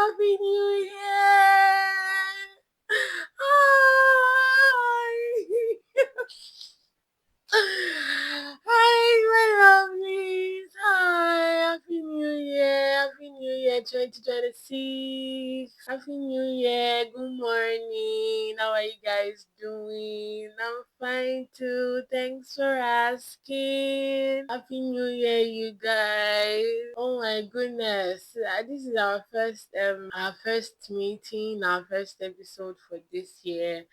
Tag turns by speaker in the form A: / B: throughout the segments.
A: Happy New Year! Hi! Hi, my lovelies! Hi! Happy New Year! Happy New Year 2026! Happy New Year! Good morning! How are you guys doing? I'm fine too. Thanks for asking. Happy New Year, you guys! Oh my goodness! This is our first meeting, our first episode for this year.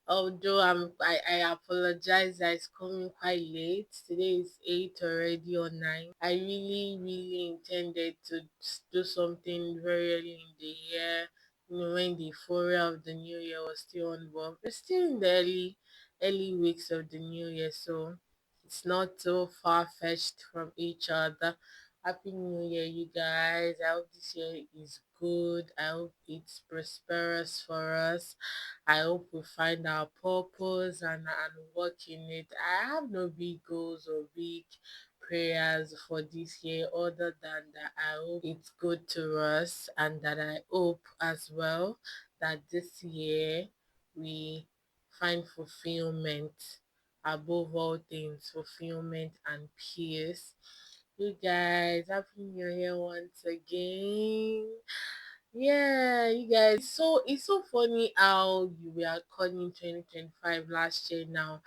A: Although I apologize that it's coming quite late. Today is 8 already or 9. I really intended to do something very early in the year, when the euphoria of the new year was still on, but we're still in the early weeks of the new year, so it's not so far fetched from each other. Happy New Year, you guys. I hope this year is good. I hope it's prosperous for us. I hope we find our purpose and work in it. I have no big goals or big prayers for this year other than that I hope it's good to us, and that I hope as well that this year we find fulfillment above all things, fulfillment and peace. You guys, happy new year once again. Yeah, you guys. It's so funny how you were calling 2025 last year now.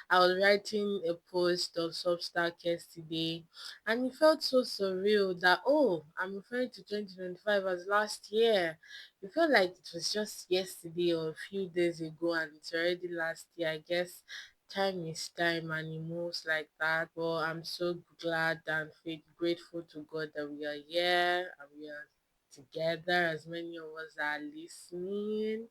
A: I was writing a post on Substack yesterday, and it felt so surreal that, oh, I'm referring to 2025 as last year. It felt like it was just yesterday or a few days ago, and it's already last year. I guess time is time and it moves like that. But I'm so glad and grateful to God that we are here and we are together, as many of us are listening.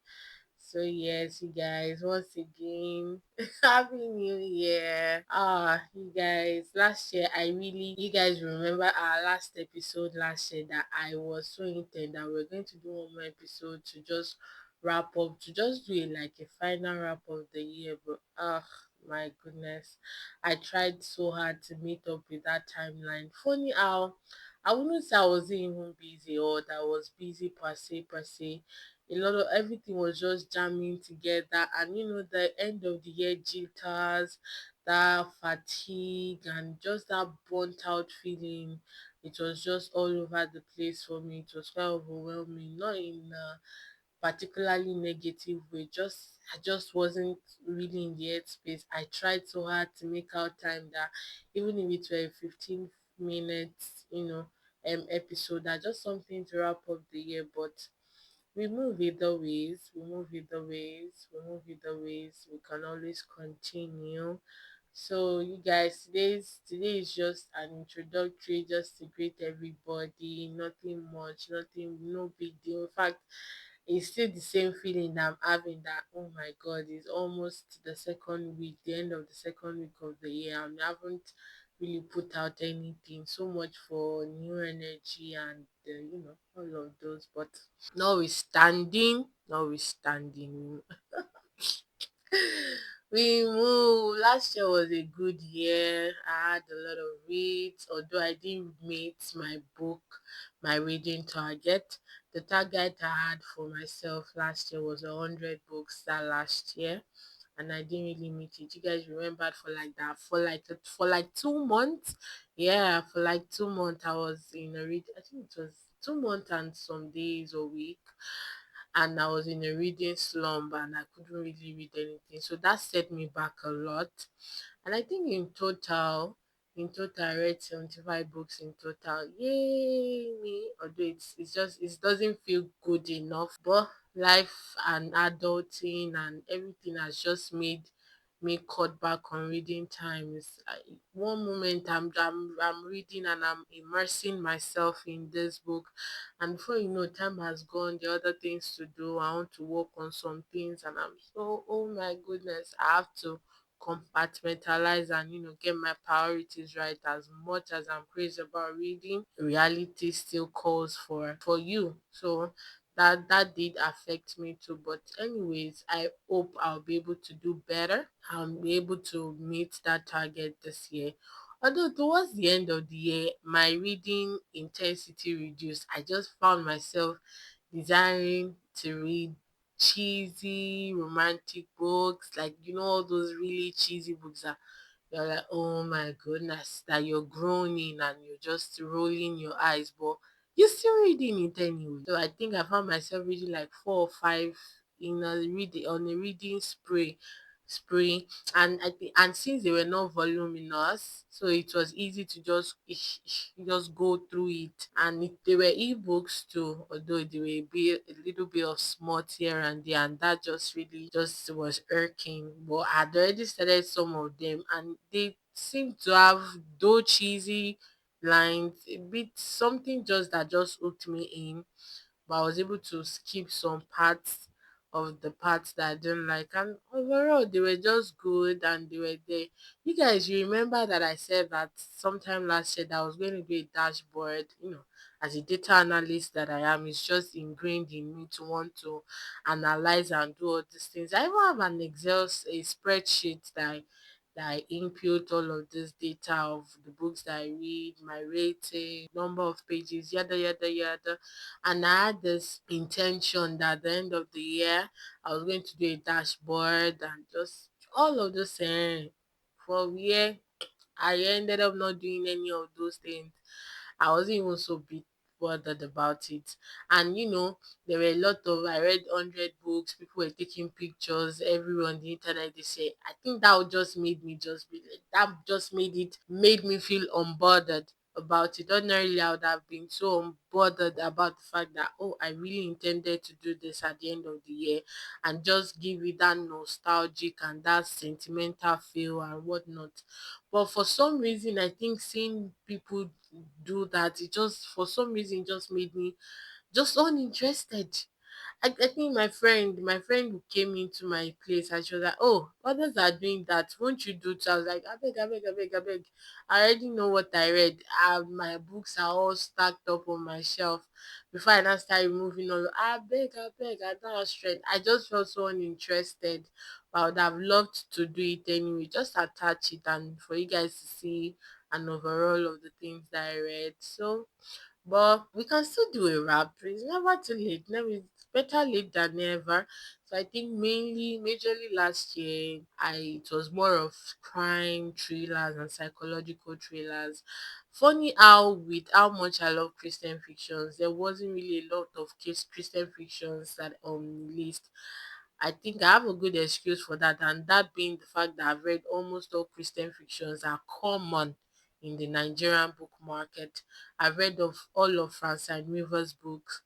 A: So yes, you guys, once again, happy new year. You guys, last year you guys remember our last episode last year that I was so intent that we're going to do one more episode to just wrap up, to just do it like a final wrap of the year, but my goodness, I tried so hard to meet up with that timeline. Funny how I wouldn't say I wasn't even busy or that I was busy per se. A lot of everything was just jamming together, and the end of the year jitters, that fatigue, and just that burnt out feeling. It was just all over the place for me. It was quite overwhelming, not in a particularly negative way. I just wasn't really in the headspace. I tried so hard to make out time that even if it were a 15 minutes, episode, that just something to wrap up the year. But we move either ways. We can always continue. So you guys, today is just an introductory, just to greet everybody. Nothing much, nothing, no big deal. In fact, it's still the same feeling that I'm having, that, oh my god, it's almost the second week, the end of the second week of the year, and I haven't really put out anything. So much for new energy and all of those. But notwithstanding, we move. Last year was a good year. I had a lot of reads, although I didn't meet my reading target. The target I had for myself last year was 100 books that last year, and I didn't really meet it. You guys remembered for like that for like 2 months. Yeah, for like 2 months I was in a read. I think it was 2 months and some days a week, and I was in a reading slump and I couldn't really read anything. So that set me back a lot. And I think in total I read 75 books in total. Yay me. Although it doesn't feel good enough. But life and adulting and everything has just made me cut back on reading times. One moment I'm reading and I'm immersing myself in this book, and before you know, time has gone. The other things to do, I want to work on some things, and I'm so, oh my goodness, I have to compartmentalize and get my priorities right. As much as I'm crazy about reading, reality still calls for you. So that did affect me too. But anyways, I hope I'll be able to do better. I'll be able to meet that target this year. Although towards the end of the year, my reading intensity reduced. I just found myself desiring to read cheesy romantic books, like all those really cheesy books that you're like, oh my goodness, that you're groaning and you're just rolling your eyes, but you're still reading it anyway. So I think I found myself reading like 4 or 5 in a reading on a reading spree, and I think, and since they were not voluminous, so it was easy to just go through it. And they were ebooks too, although they were a little bit of smut here and there, and that just really just was irking. But I'd already started some of them, and they seem to have, though cheesy lines, a bit something just that just hooked me in, but I was able to skip some parts of the parts that I didn't like. And overall, they were just good and they were there. You guys, you remember that I said that sometime last year that I was going to do a dashboard, as a data analyst that I am, it's just ingrained in me to want to analyze and do all these things. I even have an a spreadsheet that I input all of this data of the books that I read, my rating, number of pages, yada yada yada. And I had this intention that at the end of the year I was going to do a dashboard and just all of those things. For year, I ended up not doing any of those things. I wasn't even so bit bothered about it. And there were a lot of, I read 100 books, people were taking pictures everywhere on the internet. They say, I think that just made me just be like, that just made me feel unbothered about it. Ordinarily, I would have been so unbothered about the fact that, oh, I really intended to do this at the end of the year and just give it that nostalgic and that sentimental feel and whatnot. But for some reason, I think seeing people do that, it just, for some reason, just made me just uninterested. I think my friend who came into my place and she was like, oh, others are doing that. Won't you do too? I was like, I beg, I beg, I beg, I beg. I already know what I read. My books are all stacked up on my shelf. Before I now start removing all, I beg, I don't have strength. I just felt so uninterested. But I would have loved to do it anyway. Just attach it and for you guys to see an overall of the things that I read. So but we can still do a wrap. It's never too late. Never, it's better late than never. So I think majorly last year, it was more of crime thrillers and psychological thrillers. Funny how with how much I love Christian fictions, there wasn't really a lot of Christian fictions that list. I think I have a good excuse for that, and that being the fact that I've read almost all Christian fictions are common in the Nigerian book market. I've read of all of Francine Weaver's books,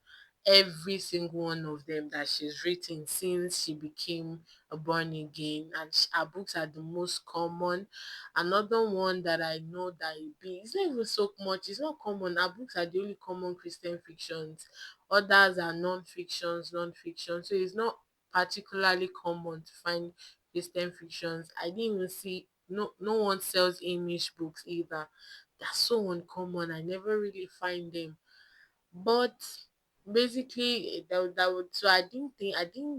A: every single one of them that she's written since she became a born again, and her books are the most common. Another one that I know that it's not even so much, it's not common. Her books are the only common Christian fictions. Others are non-fiction. So it's not particularly common to find Christian fictions. I didn't even see no one sells English books either. They're so uncommon. I never really find them. But basically that would so I didn't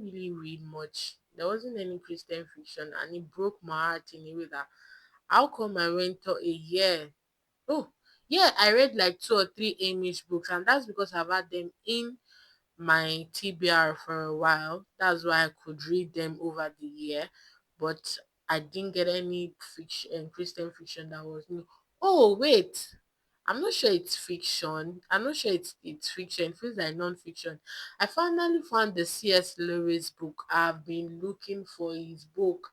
A: really read much. There wasn't any Christian fiction and it broke my heart in a way that how come I went to a year? Oh yeah, I read like 2 or 3 English books and that's because I've had them in my TBR for a while. That's why I could read them over the year. But I didn't get any fiction, Christian fiction that was new. Oh wait, I'm not sure it's fiction. I'm not sure it's fiction. It feels like non-fiction. I finally found the C.S. Lewis book. I've been looking for his book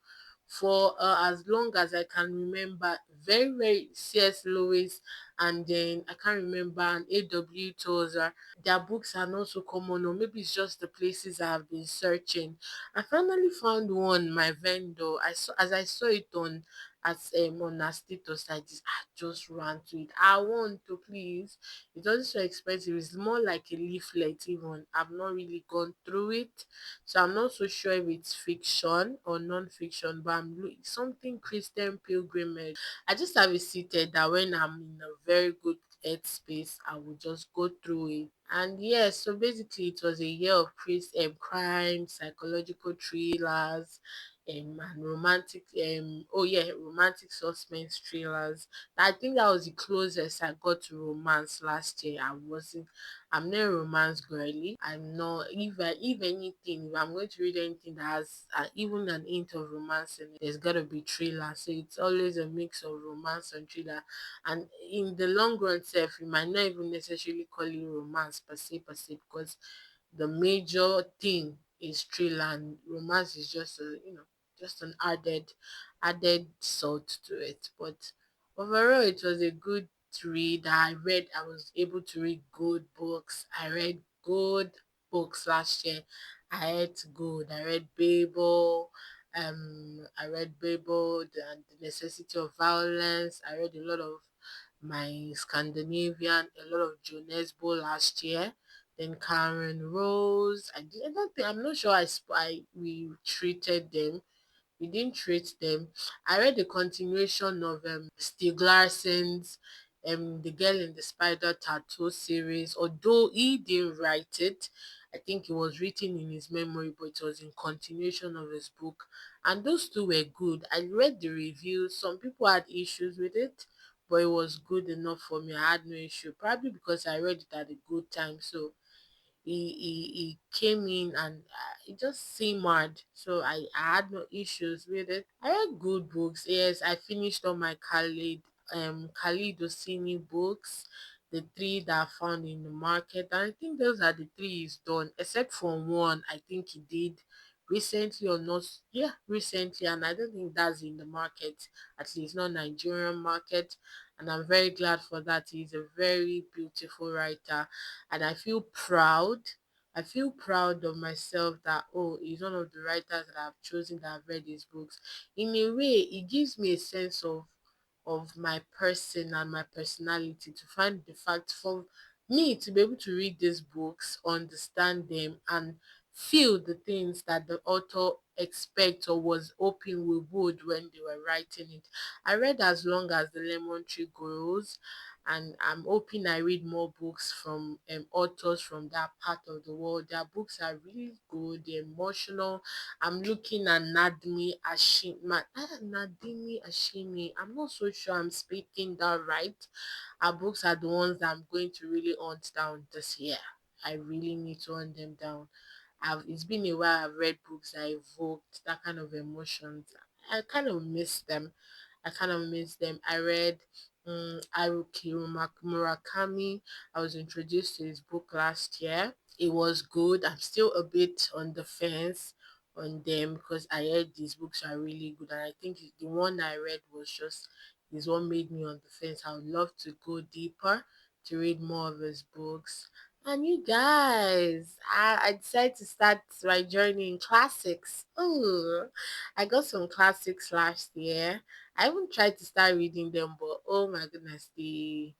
A: for as long as I can remember. Very, very C.S. Lewis, and then I can't remember an A.W. Tozer. Their books are not so common, or maybe it's just the places I've been searching. I finally found one, my vendor. I saw it on her status like this. I just ran to it. I want to please. It wasn't so expensive. It's more like a leaflet even. I've not really gone through it. So I'm not so sure if it's fiction or non-fiction, but something Christian pilgrimage. I just have it seated that when I'm in a very good headspace, I will just go through it. And yes, so basically it was a year of crime, psychological thrillers, and romantic oh yeah, romantic suspense thrillers. I think that was the closest I got to romance last year. I'm not a romance girly. I'm not, if anything, if I'm going to read anything that has even an hint of romance in it, there's gotta be thriller. So it's always a mix of romance and thriller. And in the long run self, you might not even necessarily call it romance per se, because the major thing is thriller, and romance is just a, just an added salt to it. But overall, it was a good read. I was able to read good books. I read good books last year. I ate good. I read Babel and the Necessity of Violence. I read a lot of my Scandinavian, a lot of Jonesbo last year. Then Karen Rose. I don't think, I'm not sure we treated them. We didn't treat them. I read the continuation of Stieg Larsson's The Girl in the Spider Tattoo series. Although he didn't write it, I think it was written in his memory, but it was in continuation of his book. And those two were good. I read the reviews. Some people had issues with it, but it was good enough for me. I had no issue. Probably because I read it at a good time. So he came in and it just seemed mad. So I had no issues with it. I read good books. Yes, I finished all my Khalid Hosseini books, the three that I found in the market. And I think those are the three he's done, except for one I think he did recently or not. Yeah, recently, and I don't think that's in the market, at least not Nigerian market. And I'm very glad for that. He's a very beautiful writer, and I feel proud of myself that, oh, he's one of the writers that I've chosen, that I've read his books. In a way, it gives me a sense of my person and my personality, to find the fact for me to be able to read these books, understand them, and feel the things that the author expects or was hoping we would when they were writing it. I read As Long as the Lemon Tree Grows, and I'm hoping I read more books from authors from that part of the world. Their books are really good, they're emotional. I'm looking at Nadimi Ashimi. I'm not so sure I'm speaking that right. Her books are the ones that I'm going to really hunt down this year. I really need to hunt them down. It's been a while I've read books that evoked that kind of emotions. I kind of miss them. I read Haruki Murakami. I was introduced to his book last year. It was good. I'm still a bit on the fence on them, because I heard these books are really good, and I think the one I read was just is what made me on the fence. I would love to go deeper to read more of his books. And you guys, I decided to start my journey in classics. Oh, I got some classics last year. I even tried to start reading them, but oh my goodness, the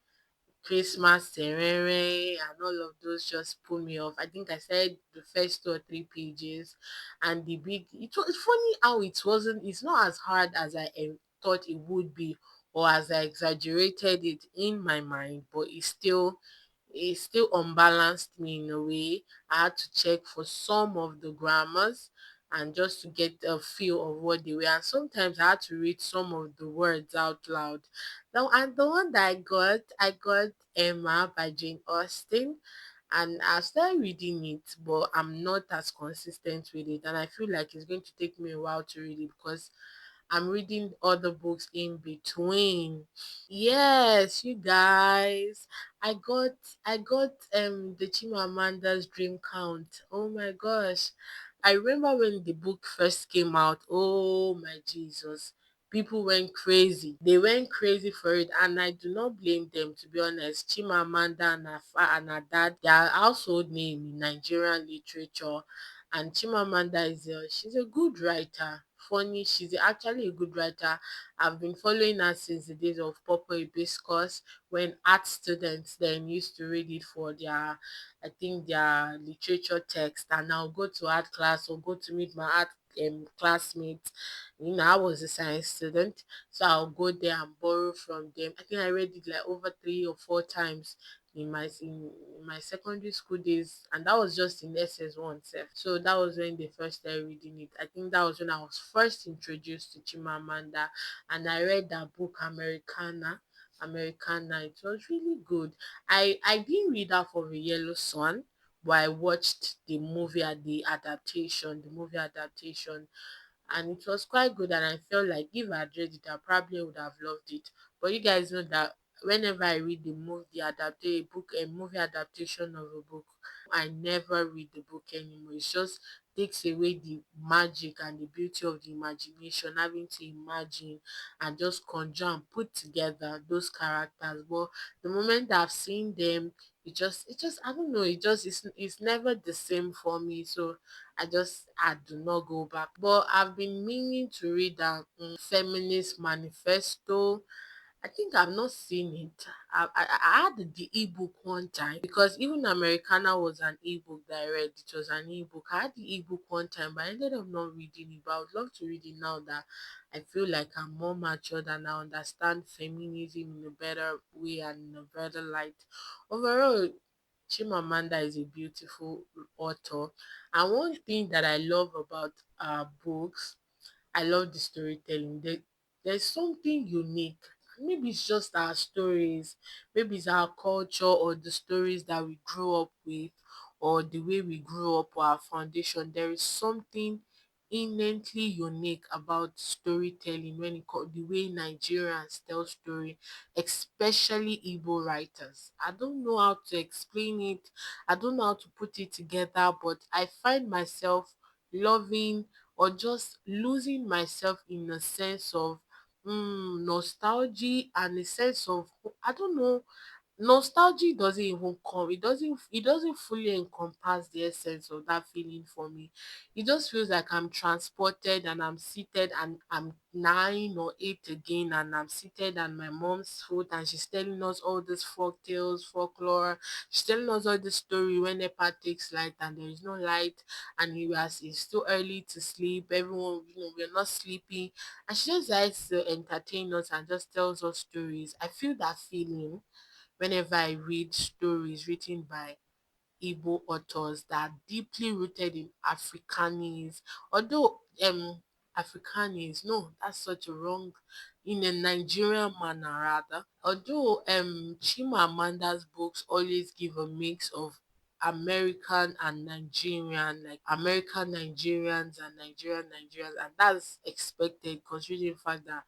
A: Christmas Terere and all of those just pull me off. I think I said the first 2 or 3 pages, and it was funny how it's not as hard as I thought it would be, or as I exaggerated it in my mind, but it still unbalanced me in a way. I had to check for some of the grammars and just to get a feel of what they were. And sometimes I had to read some of the words out loud. Now, and the one that I got Emma by Jane Austen. And I started reading it, but I'm not as consistent with it. And I feel like it's going to take me a while to read it, because I'm reading other books in between. Yes, you guys. I got the Chimamanda's Dream Count. Oh my gosh. I remember when the book first came out. Oh my Jesus. People went crazy. They went crazy for it, and I do not blame them, to be honest. Chimamanda and her dad, their household name in Nigerian literature. And Chimamanda she's a good writer. Funny, she's actually a good writer. I've been following her since the days of Purple Hibiscus, when art students then used to read it for I think their literature text, and I'll go to art class or go to meet my art classmates. I was a science student, so I'll go there and borrow from them. I think I read it like over 3 or 4 times in my secondary school days, and that was just in SS1 sef. So that was when they first started reading it. I think that was when I was first introduced to Chimamanda, and I read that book Americana. It was really good. I didn't read that for the Yellow Sun, but I watched the movie adaptation, and it was quite good, and I felt like if I had read it I probably would have loved it. But you guys know that whenever I read a book, a movie adaptation of a book, I never read the book anymore. It just takes away the magic and the beauty of the imagination, having to imagine and just conjure and put together those characters. But the moment that I've seen them, it just I don't know, it's never the same for me. So I do not go back. But I've been meaning to read that feminist manifesto. I think I've not seen it. I had the ebook one time, because even Americana was an ebook that I read. It was an ebook. I had the ebook one time, but I ended up not reading it. But I would love to read it now that I feel like I'm more mature and I understand feminism in a better way and in a better light. Overall, Chimamanda is a beautiful author. And one thing that I love about her books, I love the storytelling. There's something unique. Maybe it's just our stories, maybe it's our culture or the stories that we grew up with, or the way we grew up or our foundation. There is something innately unique about storytelling when the way Nigerians tell story, especially Igbo writers. I don't know how to explain it. I don't know how to put it together, but I find myself loving or just losing myself in a sense of nostalgia and a sense of, I don't know, nostalgia doesn't even come, it doesn't fully encompass the essence of that feeling for me. It just feels like I'm transported and I'm seated and I'm 9 or 8 again, and I'm seated at my mom's foot and she's telling us all these folk tales, folklore. She's telling us all this story when NEPA takes light and there is no light, and it's too early to sleep, everyone, we're not sleeping, and she just likes to entertain us and just tells us stories. I feel that feeling whenever I read stories written by Igbo authors that are deeply rooted in Afrikanese. Although Afrikanese, no, that's such a wrong, in a Nigerian manner rather. Although Chimamanda's books always give a mix of American and Nigerian, like American Nigerians and Nigerian Nigerians, and that's expected considering the fact that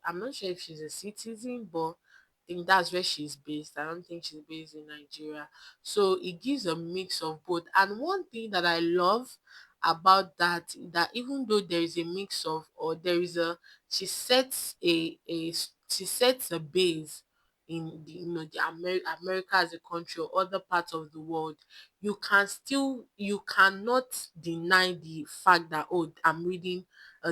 A: I'm not sure if she's a citizen, but I think that's where she's based. I don't think she's based in Nigeria. So it gives a mix of both. And one thing that I love about that even though there is a mix of, or there is a she sets she sets a base in America as a country or other parts of the world, you cannot deny the fact that, oh, I'm reading a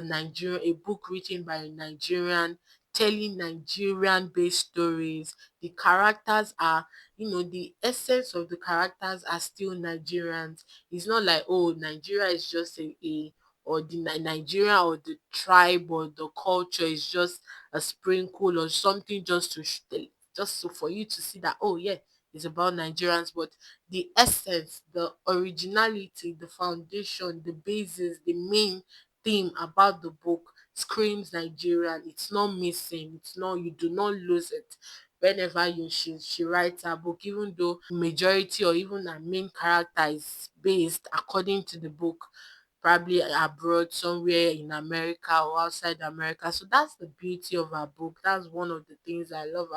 A: book written by a Nigerian, telling Nigerian based stories. The characters are, the essence of the characters are still Nigerians. It's not like, oh, Nigeria is just a or the Nigeria or the tribe or the culture is just a sprinkle or something just just so for you to see that, oh yeah, it's about Nigerians. But the essence, the originality, the foundation, the basis, the main theme about the book screams Nigerian. It's not missing. It's not, you do not lose it whenever she writes her book, even though majority or even her main character is based according to the book probably abroad somewhere in America or outside America. So that's the beauty of her book. That's one of the things I love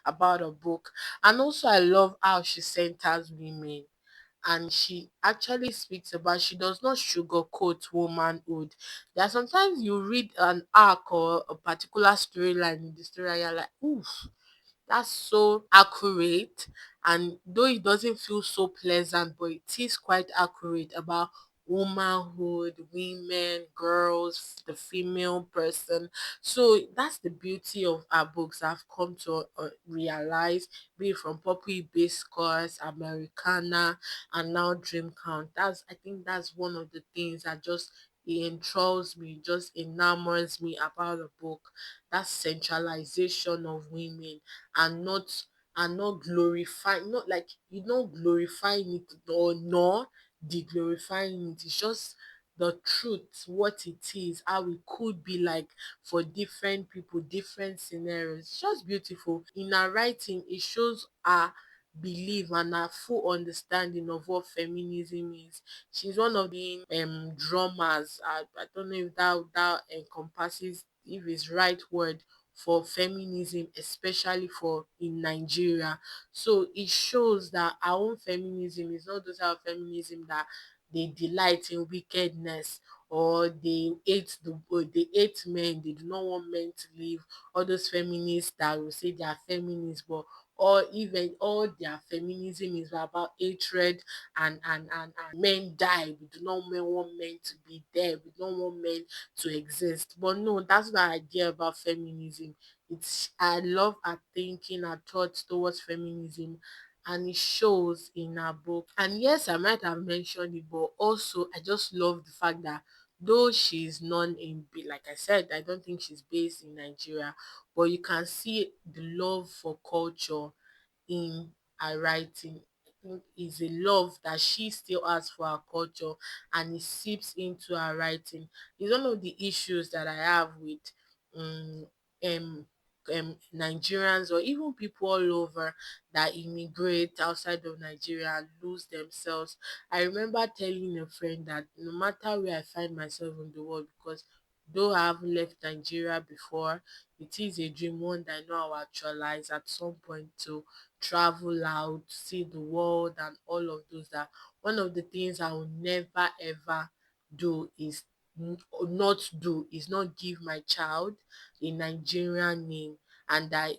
A: about a book. And also I love how she centers women, and she actually speaks about, she does not sugarcoat womanhood. There are sometimes you read an arc or a particular storyline in the story and you're like, oof, that's so accurate. And though it doesn't feel so pleasant, but it is quite accurate about womanhood, women, girls, the female person. So that's the beauty of our books. I've come to realize, be it from Poppy Biscuits, Americana, and now Dream Count. I think that's one of the things that just, it enthralls me, just enamors me about the book. That centralization of women, and not and not glorify, not like you not glorifying it or nor de-glorifying it. It's just the truth, what it is, how it could be like for different people, different scenarios. It's just beautiful. In her writing, it shows her belief and her full understanding of what feminism is. She's one of the drummers. I don't know if that encompasses, if it's right word, for feminism, especially for in Nigeria. So it shows that our own feminism is not those our feminism that they delight in wickedness, or they hate men, they do not want men to live. All those feminists that will say they are feminists, but or even all their feminism is about hatred, and men die. We do not want men to be there. We don't want men to exist. But no, that's not the idea about feminism. It's I love her thinking, her thoughts towards feminism, and it shows in her book. And yes, I might have mentioned it, but also I just love the fact that though she's non in, like I said, I don't think she's based in Nigeria, but you can see the love for culture in her writing. I think is a love that she still has for her culture, and it seeps into her writing. It's one of the issues that I have with um, um, Nigerians, or even people all over that immigrate outside of Nigeria and lose themselves. I remember telling a friend that no matter where I find myself in the world, because though I haven't left Nigeria before, it is a dream, one that I know I will actualize at some point, to travel out, see the world and all of those. That one of the things I will never ever do is not do is not give my child a Nigerian name. And that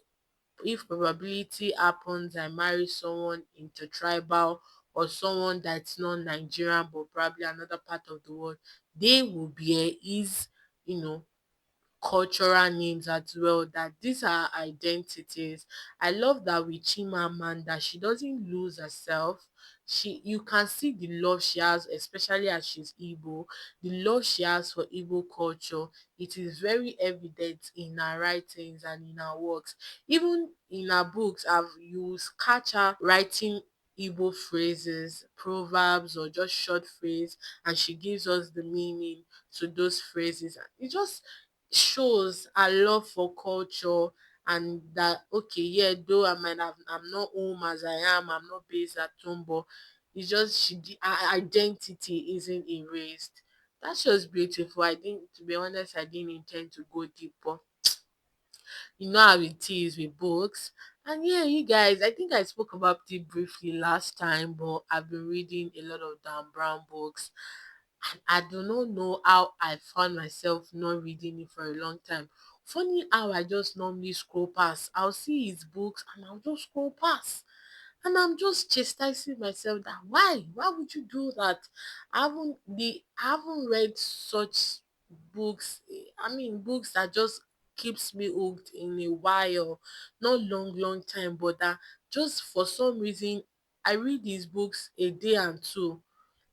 A: if probability happens I marry someone intertribal, or someone that's not Nigerian but probably another part of the world, they will bear his, you know, cultural names as well, that these are identities. I love that with Chimamanda, she doesn't lose herself. You can see the love she has, especially as she's Igbo, the love she has for Igbo culture. It is very evident in her writings and in her works. Even in her books, you catch her writing Igbo phrases, proverbs, or just short phrase, and she gives us the meaning to those phrases. It just shows a love for culture, and that okay, yeah, though I'm not home as I am, I'm not based at home, but it's just her identity isn't erased. That's just beautiful. I didn't, to be honest, I didn't intend to go deeper. You know how it is with books. And yeah, you guys, I think I spoke about it briefly last time, but I've been reading a lot of Dan Brown books. I do not know how I found myself not reading it for a long time. Funny how I just normally scroll past. I'll see his books and I'll just scroll past. And I'm just chastising myself that why? Why would you do that? I haven't read such books. I mean books that just keeps me hooked in a while. Not long time, but that just for some reason I read these books a day and two,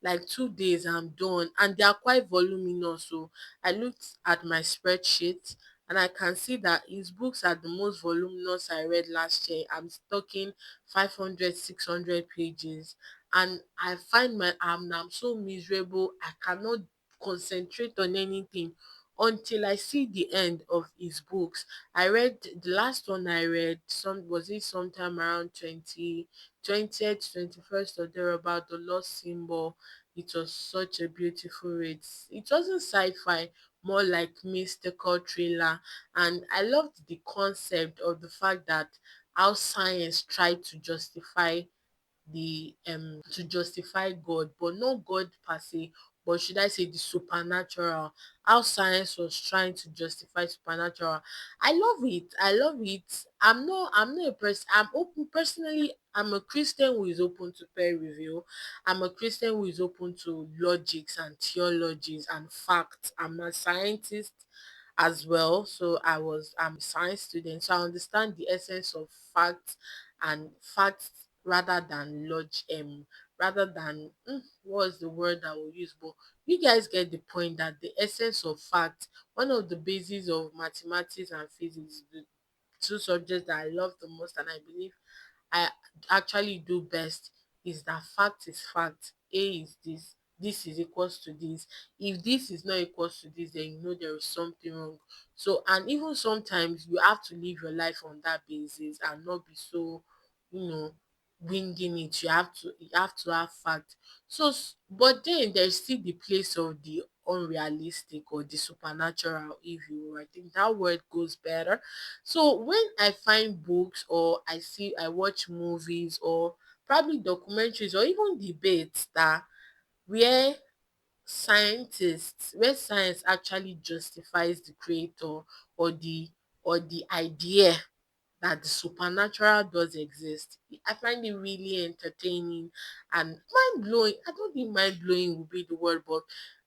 A: like 2 days I'm done, and they are quite voluminous. So I looked at my spreadsheet and I can see that his books are the most voluminous I read last year. I'm talking 500, 600 pages, and I find I'm so miserable. I cannot concentrate on anything until I see the end of his books. I read the last one I read, some was it sometime around 20th, 21st or thereabout, The Lost Symbol. It was such a beautiful read. It wasn't sci-fi, more like mystical thriller. And I loved the concept of the fact that how science tried to justify God, but not God per se, but should I say the supernatural. How science was trying to justify supernatural. I love it. I love it. I'm not a person. I'm open personally. I'm a Christian who is open to peer review. I'm a Christian who is open to logics and theologies and facts. I'm a scientist as well. So I'm a science student. So I understand the essence of facts, and facts rather than rather than what's the word I will use, but you guys get the point, that the essence of fact, one of the bases of mathematics and physics, the two subjects that I love the most and I believe I actually do best is that fact is fact. A is this, this is equals to this. If this is not equals to this, then you know there is something wrong. So, and even sometimes you have to live your life on that basis and not be so, you know, winging it. You have to have fact. So, but then there's still the place of the unrealistic or the supernatural, if you will. I think that word goes better. So when I find books or I watch movies or probably documentaries or even debates that where where science actually justifies the creator or the idea that the supernatural does exist. I find it really entertaining and mind blowing. I don't think mind blowing would be the word, but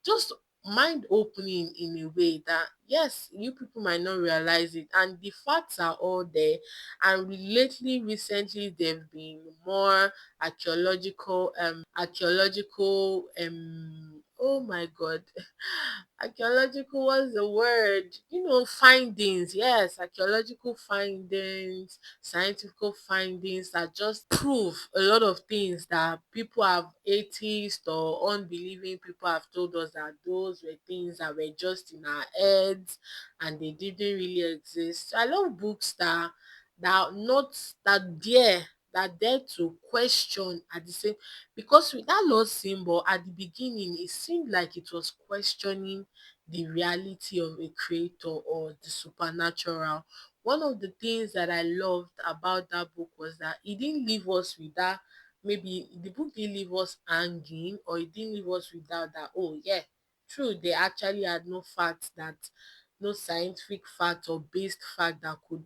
A: just mind opening in a way that yes, you people might not realize it, and the facts are all there. And recently, there've been more archaeological oh my god, archaeological, what's the word, findings. Yes, archaeological findings, scientific findings that just prove a lot of things that people have, atheists or unbelieving people have told us that those were things that were just in our heads and they didn't really exist. So I love books that are not that dare to question at the same, because with that Lord symbol at the beginning, it seemed like it was questioning the reality of a creator or the supernatural. One of the things that I loved about that book was that it didn't leave us with that, maybe the book didn't leave us hanging, or it didn't leave us without that, oh yeah, true, they actually had no facts, that no scientific fact or based fact that could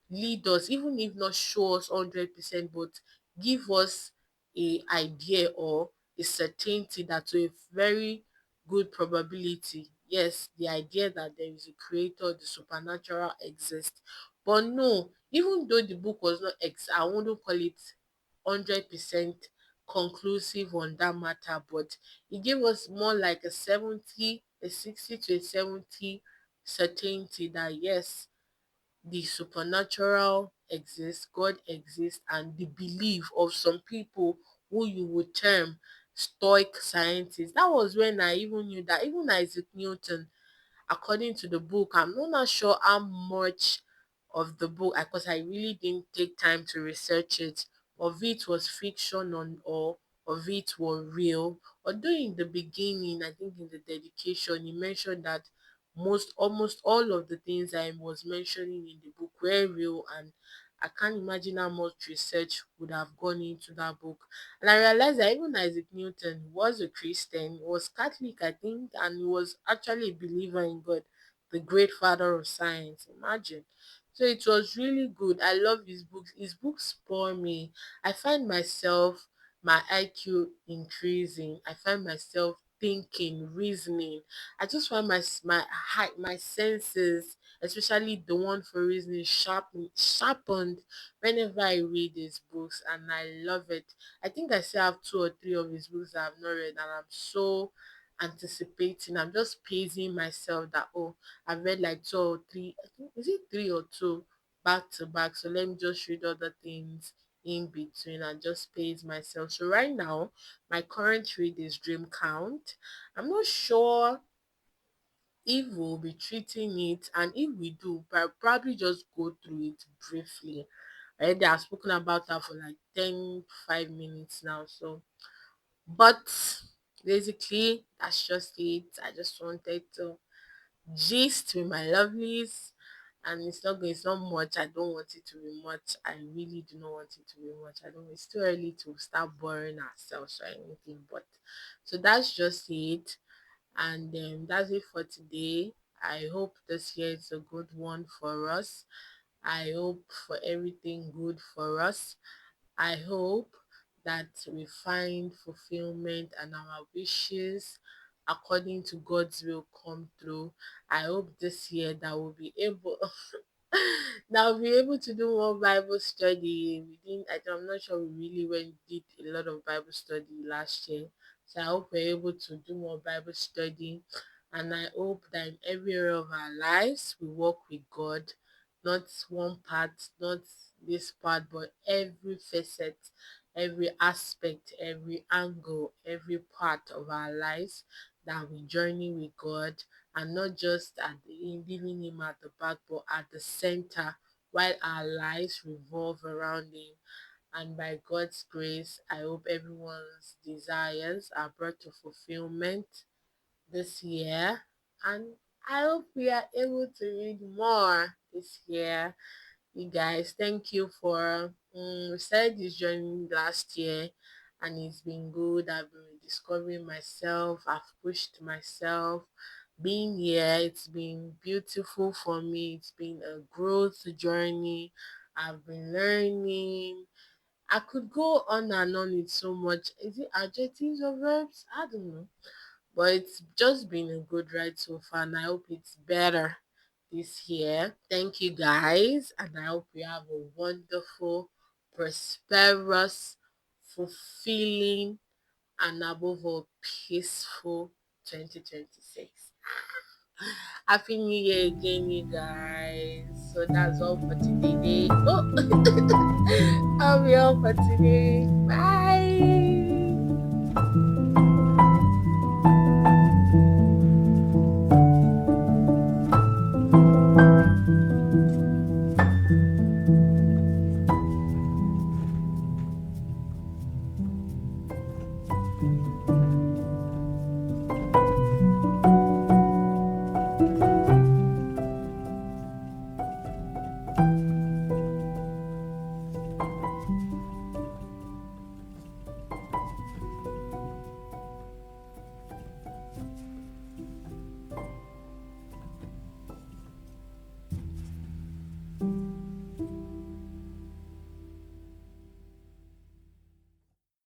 A: lead us, even if not show us 100%, but give us a idea or a certainty that to a very good probability, yes, the idea that there is a creator, the supernatural exists. But no, even though the book was not I wouldn't call it 100% conclusive on that matter, but it gave us more like a 60 to a 70 certainty that yes, the supernatural exists, God exists, and the belief of some people who you would term stoic scientists. That was when I even knew that even Isaac Newton, according to the book, I'm not sure how much of the book, because I really didn't take time to research it, of it was fiction or of it were real. Although in the beginning, I think in the dedication, he mentioned that almost all of the things I was mentioning in the book were real, and I can't imagine how much research would have gone into that book. And I realized that even Isaac Newton was a Christian, he was Catholic, I think, and he was actually a believer in God, the great father of science. Imagine. So it was really good. I love his books. His books spur me. I find myself, my IQ increasing. I find myself thinking, reasoning. I just find my senses, especially the one for reasoning, sharpened whenever I read his books, and I love it. I think I still have two or three of his books that I've not read, and I'm so anticipating. I'm just pacing myself that oh, I've read like two or three. I think is it three or two back to back. So let me just read other things in between and just pace myself. So right now, my current read is Dream Count. I'm not sure if we'll be treating it, and if we do, but probably just go through it briefly. Already I've spoken about that for like 5 minutes now. So but basically that's just it. I just wanted to gist with my lovelies, and it's not much. I don't want it to be much. I really do not want it to be much. I don't It's too early to start boring ourselves or anything, but so that's just it. And that's it for today. I hope this year is a good one for us. I hope for everything good for us. I hope that we find fulfillment and our wishes according to God's will come through. I hope this year that we'll be able that we'll be able to do more Bible study. I'm not sure we really did a lot of Bible study last year. So I hope we're able to do more Bible study, and I hope that in every area of our lives we walk with God, not one part, not this part, but every facet, every aspect, every angle, every part of our lives, that we journey with God, and not just at leaving Him at the back, but at the center, while our lives revolve around Him. And by God's grace, I hope everyone's desires are brought to fulfillment this year. And I hope we are able to read more this year. You guys, thank you for we started this journey last year, and it's been good. I've been discovering myself, I've pushed myself. Being here, it's been beautiful for me. It's been a growth journey. I've been learning. I could go on and on with so much. Is it adjectives or verbs? I don't know. But it's just been a good ride so far, and I hope it's better this year. Thank you guys, and I hope you have a wonderful, prosperous, fulfilling, and above all, peaceful 2026. Happy New Year again, you guys. So that's all for today. Oh, I'll be all for today. Bye.